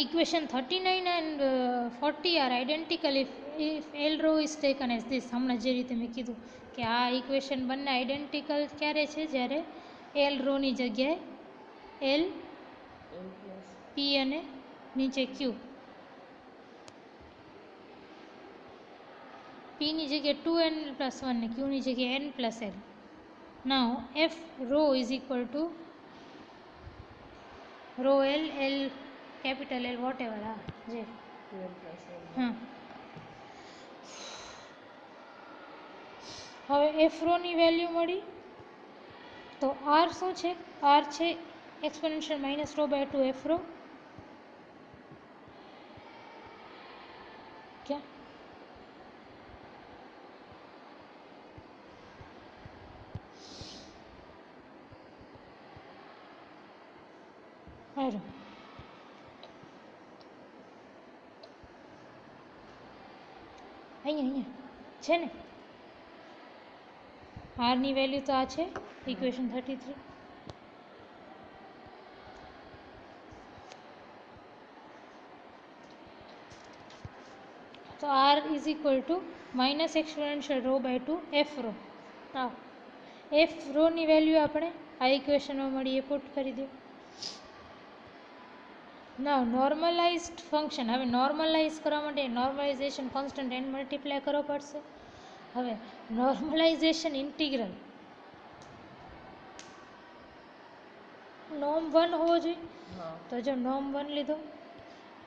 Equation 39 and 40 are identical if L row is taken as this. હમણાં જે રીતે મેં કીધું કે આ ઇક્વેશન બંને આઇડેન્ટિકલ ક્યારે છે, જ્યારે એલ રોની જગ્યાએ એલ પી અને નીચે ક્યુ, પીની જગ્યાએ 2n+1 ને ક્યુની જગ્યાએ n+l. Now F rho is equal to rho L L capital L whatever, હા જે હા. હવે એફ રોની વેલ્યુ મળી તો આર શું છે? આર છે એક્સપોનેન્શિયલ -ρ/2 એફ રો. ક્યાં હારું અહીંયા છે ને, આરની વેલ્યુ તો આ છે ઇક્વેશન 33. તો R is equal to minus exponential ρ/2 f rho. હા, એફ રોની વેલ્યુ આપણે આ ઇક્વેશનમાં મળી એ પુટ કરી દો. નાવ નોર્મલાઇઝડ ફંક્શન, હવે નોર્મલાઇઝ કરવા માટે નોર્મલાઇઝેશન કોન્સ્ટન્ટ n મલ્ટીપ્લાય કરવો પડશે. હવે નોર્મલાઇઝેશન ઇન્ટિગ્રલ નોર્મ 1 હોવો જોઈએ. તો જો નોર્મ 1 લીધો,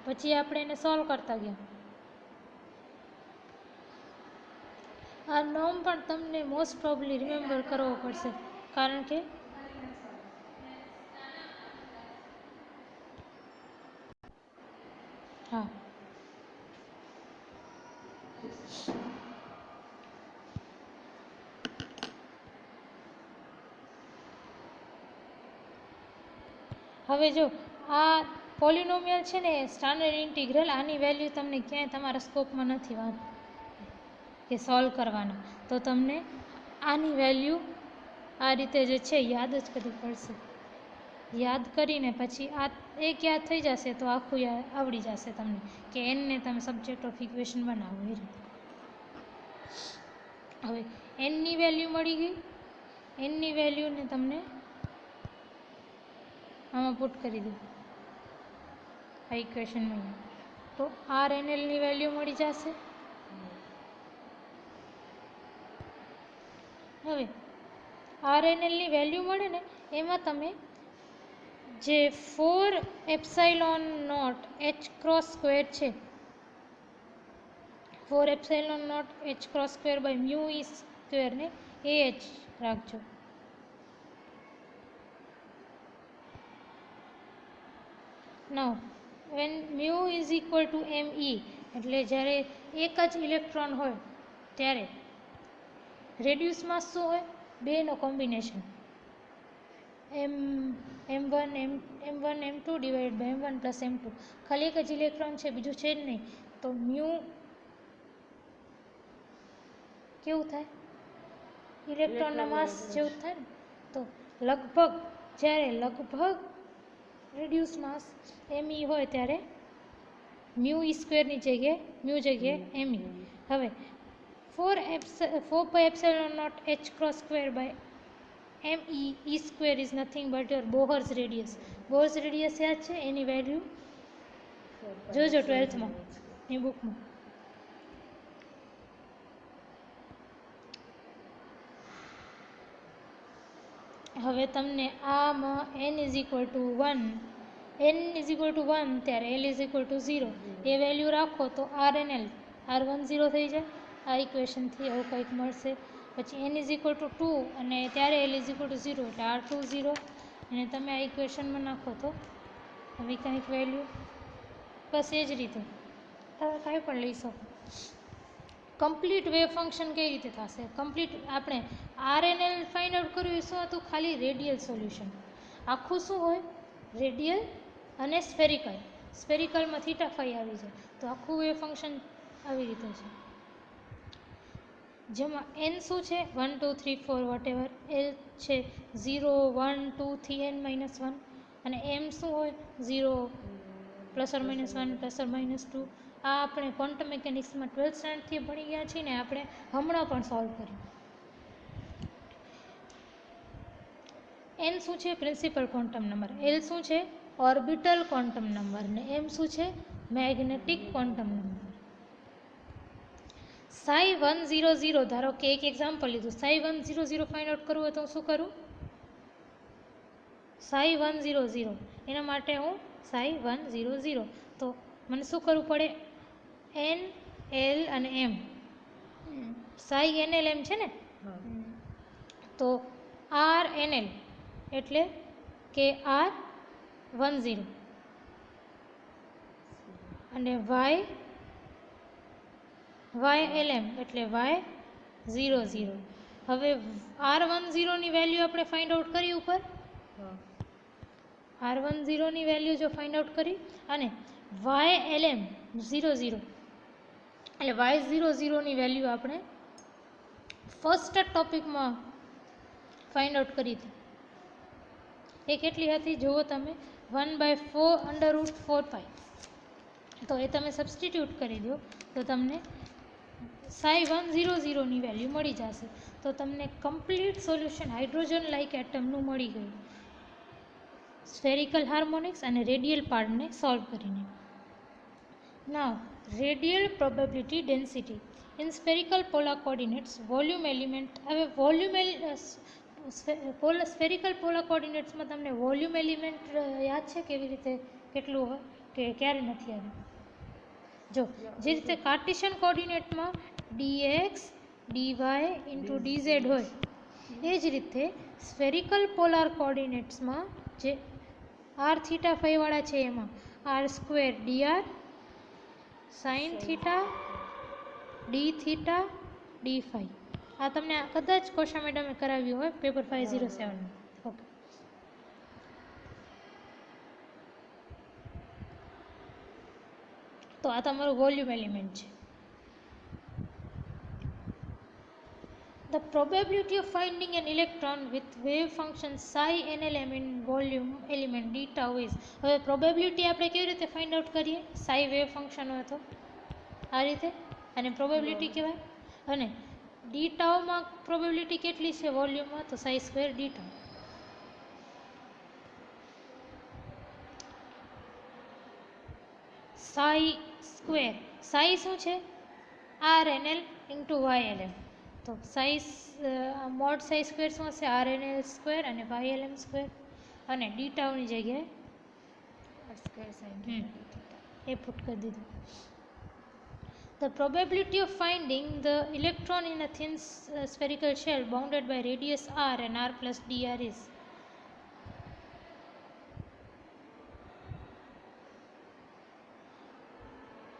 પછી આપણે એને સોલ્વ કરતા ગયા. આ નોર્મ પણ તમને મોસ્ટ પ્રોબેબલી રિમેમ્બર કરવો પડશે, કારણ કે હા હવે જો આ પોલિનોમિયલ છે ને સ્ટાન્ડર્ડ ઇન્ટિગ્રલ, આની વેલ્યુ તમને ક્યાંય તમારા સ્કોપમાં નથી વાત કે સોલ્વ કરવાના, તો તમને આની વેલ્યુ આ રીતે જે છે યાદ જ કરવી પડશે. યાદ કરીને પછી આ એક યાદ થઈ જશે તો આખું આવડી જશે તમને, કે એનને તમે સબ્જેક્ટ ઓફ ઇક્વેશન બનાવો એ રીતે. હવે એનની વેલ્યુ મળી ગઈ, એનની વેલ્યુને તમને આમાં પુટ કરી દો આ ઇક્વેશનમાં, તો આર એન એલની વેલ્યુ મળી જશે. હવે આર એન એલની વેલ્યુ મળે ને એમાં તમે જે 4ε0 છે, 4ε0 ને AH રાખજો. Now when mu is equal to ME, એટલે જ્યારે એક જ ઇલેક્ટ્રોન હોય ત્યારે રેડિયુસ માસ શું હોય? બેનો combination m1 m2 divide by m1 plus m2. ખાલી એક જ ઇલેક્ટ્રોન છે, બીજું છે જ નહીં, તો મ્યુ કેવું થાય? ઇલેક્ટ્રોનના માસ જેવું થાય ને. તો લગભગ રેડિયુસ માસ ME હોય ત્યારે મ્યુ E સ્ક્વેરની જગ્યાએ ME. હવે 4πε0 by ME E square is nothing but your Bohr's radius. Bohr's radius યાદ છે? એની વેલ્યુ જોજો 12th માં એ બુકમાં. હવે તમને આમાં n ઇઝ ઇક્વલ ટુ 1 ત્યારે l is equal to 0 A value રાખો તો આર એન એલ R10 થઈ જાય. આ ઇક્વેશનથી આવું કંઈક મળશે. પછી n ઇઝ ઇક્વલ ટુ 2 અને ત્યારે l ઇઝ ઇક્વલ ટુ 0 એટલે r2 0 અને તમે આ ઇક્વેશનમાં નાખો તો આવી કંઈક વેલ્યુ બસ એ જ રીતે તમે કાંઈ પણ લઈ શકો. કમ્પ્લીટ વેવ ફંક્શન કઈ રીતે થશે? કમ્પ્લીટ આપણે RNL ફાઇન્ડ આઉટ કર્યું શું હતું? ખાલી રેડિયલ સોલ્યુશન. આખું શું હોય? રેડિયલ અને સ્ફેરિકલ. સ્ફેરિકલમાં થીટા ફાઈ આવી જાય તો આખું વેવ ફંક્શન આવી રીતે છે, જેમાં n શું છે 1 2 3 4 વોટેવર, l છે 0 1 2 થી n-1 અને m શું હોય 0 ±1 ±2. આ આપણે ક્વોન્ટમ મિકેનિક્સમાં 12th સ્ટાન્ડર્ડથી ભણી ગયા છીએ ને, આપણે હમણાં પણ સોલ્વ કર્યું. n શું છે? Principal quantum number. l શું છે? Orbital quantum number. ને m શું છે? Magnetic quantum number. psi 100, ધારો કે એક એક્ઝામ્પલ લીધું, psi 100 ફાઇન્ડ આઉટ કરવું હોય તો હું શું કરું? psi 100 એના માટે હું psi 100 તો મને શું કરવું પડે? n l અને m. psi nl m છે ને, તો r nl એટલે કે r 10 અને y lm એટલે y 00. હવે r10 ની વેલ્યુ આપણે ફાઇન્ડ આઉટ કરી ઉપર. r10 ની વેલ્યુ જો ફાઇન્ડ આઉટ કરી અને y lm 00 એટલે y00 ની વેલ્યુ આપણે ફર્સ્ટ ટોપિકમાં ફાઇન્ડ આઉટ કરી હતી. એ કેટલી હતી જુઓ તમે, 1/4√4π. તો એ તમે સબસ્ટિટ્યૂટ કરી દો તો તમને psi 100 ની વેલ્યુ મળી જશે. તો તમને કમ્પ્લીટ સોલ્યુશન હાઇડ્રોજન લાઇક એટમનું મળી ગયું, સ્ફેરિકલ હાર્મોનિક્સ અને રેડિયલ પાર્ટને સોલ્વ કરીને. Now radial probability density in spherical polar coordinates volume element. હવે સ્ફેરિકલ પોલાર કોઓર્ડિનેટ્સમાં તમને વોલ્યુમ એલિમેન્ટ યાદ છે કેવી રીતે કેટલું હોય કે ક્યારે નથી આવ્યું? જો જે રીતે કાર્ટેશિયન કોઓર્ડિનેટમાં dx dy ઇન્ટુ dz હોય, એ જ રીતે સ્ફેરિકલ પોલાર કોઓર્ડિનેટ્સમાં જે r થીટા ફાઈવાળા છે એમાં r² dr sine theta D theta D phi. આ તમને કદાચ કોશા મેડમે કરાવ્યું હોય પેપર 507. ઓકે, તો આ તમારું વોલ્યુમ એલિમેન્ટ છે. The probability of finding an electron with wave function psi nlm in volume element d tau is. હવે પ્રોબેબિલિટી આપણે કેવી રીતે ફાઇન્ડ આઉટ કરીએ? psi વેવ ફંક્શન હોય તો આ રીતે, અને પ્રોબેબિલિટી કહેવાય. અને ડી ટાઉમાં પ્રોબેબિલિટી કેટલી છે વોલ્યુમમાં? તો psi² ડી ટાઉ. psi શું છે? RNL into YLM. તો મોડ psi² શું હશે? RNL² અને YLM². અને ડી ટાઉની જગ્યાએ એ પુટ કરી દીધું. The probability of finding the electron in a thin spherical shell bounded by radius r and r plus dr is.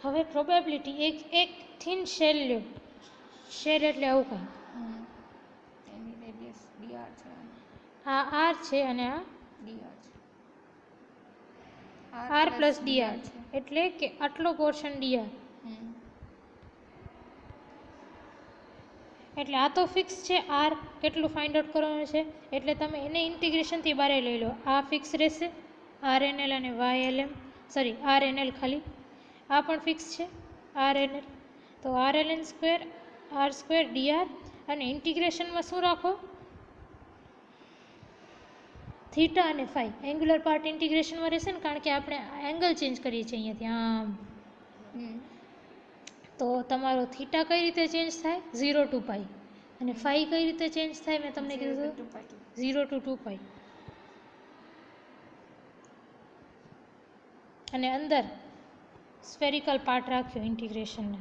હવે પ્રોબેબિલિટી એક થિન શેલ લ્યો, શેલ એટલે આવું કાંઈ, એની રેડિયસ dr છે, આ r છે અને આ dr છે, r પ્લસ dr એટલે કે આટલો પોર્શન dr. એટલે આ તો ફિક્સ છે r કેટલું ફાઇન્ડ આઉટ કરવાનું છે, એટલે તમે એને ઇન્ટિગ્રેશનથી બહાર લઈ લો. આ ફિક્સ રહેશે RNL અને YLM, સોરી RNL ખાલી, આ પણ ફિક્સ છે RNL. તો RLN² r² dr અને ઇન્ટિગ્રેશનમાં શું રાખો? થીટા અને ફાઈ. એંગ્યુલર પાર્ટ ઇન્ટિગ્રેશનમાં રહેશે ને, કારણ કે આપણે એંગલ ચેન્જ કરીએ છીએ અહીંયાથી આમ. તો તમારો થીટા કઈ રીતે ચેન્જ થાય? 0 to π. અને ફાઈ કઈ રીતે ચેન્જ થાય? મેં તમને કીધું 0 to 2π. અને અંદર સ્ફેરિકલ પાર્ટ રાખ્યો ઇન્ટિગ્રેશનને.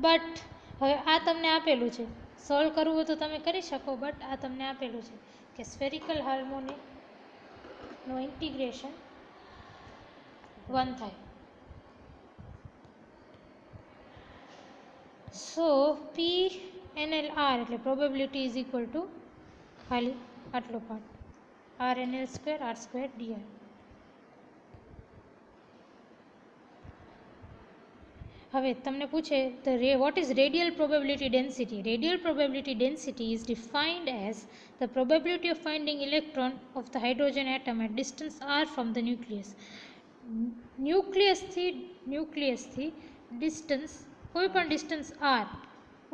બટ હવે આ તમને આપેલું છે, સોલ્વ કરવું હોય તો તમે કરી શકો, બટ આ તમને આપેલું છે કે સ્ફેરિકલ હાર્મોનિકનું ઇન્ટિગ્રેશન 1 થાય. સો PNLR એટલે પ્રોબેબિલિટી ઇઝ ઇક્વલ ટુ ખાલી આટલો part RNL square R square DR. હવે તમને પૂછે what is radial probability density? Radial probability density is defined as the probability of finding electron of the hydrogen atom at distance r from the nucleus. ન્યુક્લિયસથી distance કોઈ પણ distance r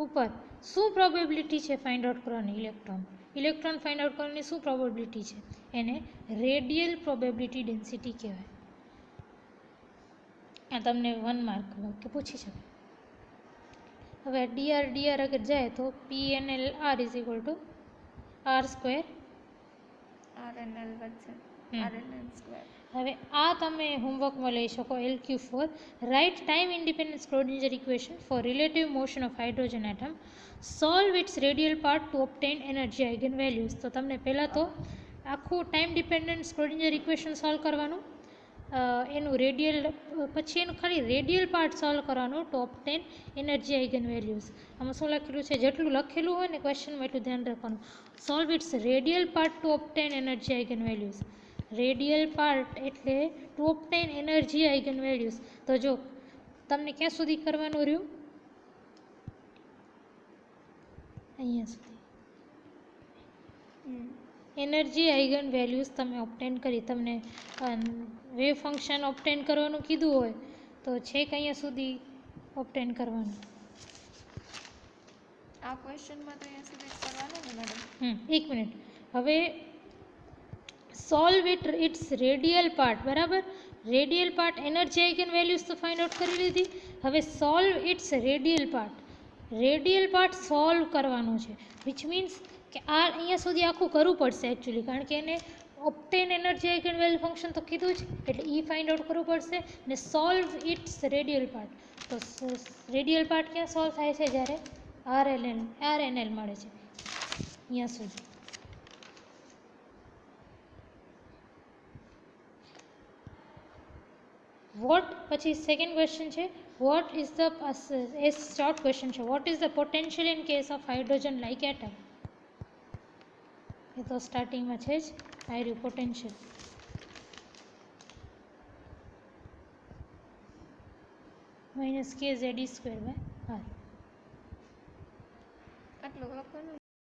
ઉપર શું probability છે find out કરવાની electron find out કરવાની શું probability છે, એને રેડિયલ પ્રોબેબિલિટી ડેન્સિટી કહેવાય. આ તમને 1 માર્ક કે પૂછી શકે. હવે ડીઆર અગર જાય તો PNLR is equal to R square RNL વચ્ચે RNL સ્ક્વેર. હવે આ તમે હોમવર્કમાં લઈ શકો LQ4. Right time independent Schrodinger equation for relative motion of hydrogen atom, solve its radial part to obtain energy eigen values. તો તમને પહેલાં તો આખું time dependent Schrodinger equation solve કરવાનું, એનું રેડિયલ, પછી એનું ખાલી રેડિયલ પાર્ટ સોલ્વ કરવાનું to obtain energy eigen values. આમાં શું લખેલું છે, જેટલું લખેલું હોય ને ક્વેશ્ચનમાં એટલું ધ્યાન રાખવાનું. Solve its radial part to obtain energy eigen values. Radial part એટલે to obtain energy eigen values. તો જો તમને ક્યાં સુધી કરવાનું રહ્યું, અહીંયા સુધી એનર્જી આઇગન વેલ્યુઝ તમે ઓબ્ટેન કરી. તમને વેવ ફંક્શન ઓબ્ટેન કરવાનું કીધું હોય તો છેક અહીંયા સુધી ઓબ્ટેન કરવાનું. આ ક્વેશ્ચનમાં તો અહીંયા સુધી જ કરવાનું ને મેડમ? એક મિનિટ. હવે સોલ્વ ઇટ્સ રેડિયલ પાર્ટ, બરાબર, radial part energy eigen values તો ફાઇન્ડ આઉટ કરી લીધી. હવે solve its radial part solve કરવાનો છે, વિચ મીન્સ કે આ અહીંયા સુધી આખું કરવું પડશે એકચ્યુઅલી, કારણ કે એને ઓબ્ટેન એનર્જી આઇગન વેલ્યુ ફંક્શન તો કીધું જ, એટલે એ ફાઇન્ડ આઉટ કરવું પડશે. ને સોલ્વ ઇટ્સ રેડિયલ પાર્ટ, તો રેડિયલ પાર્ટ ક્યાં સોલ્વ થાય છે, જ્યારે RNL મળે છે અહીંયા સુધી. વોટ, પછી સેકન્ડ ક્વેશ્ચન છે વોટ ઇઝ ધ, એ શોર્ટ ક્વેશ્ચન છે, what is the potential in case of hydrogen like atom. એ તો સ્ટાર્ટિંગમાં છે જ, આયર્યુ પોટેન્શિયલ. -KZE² by R.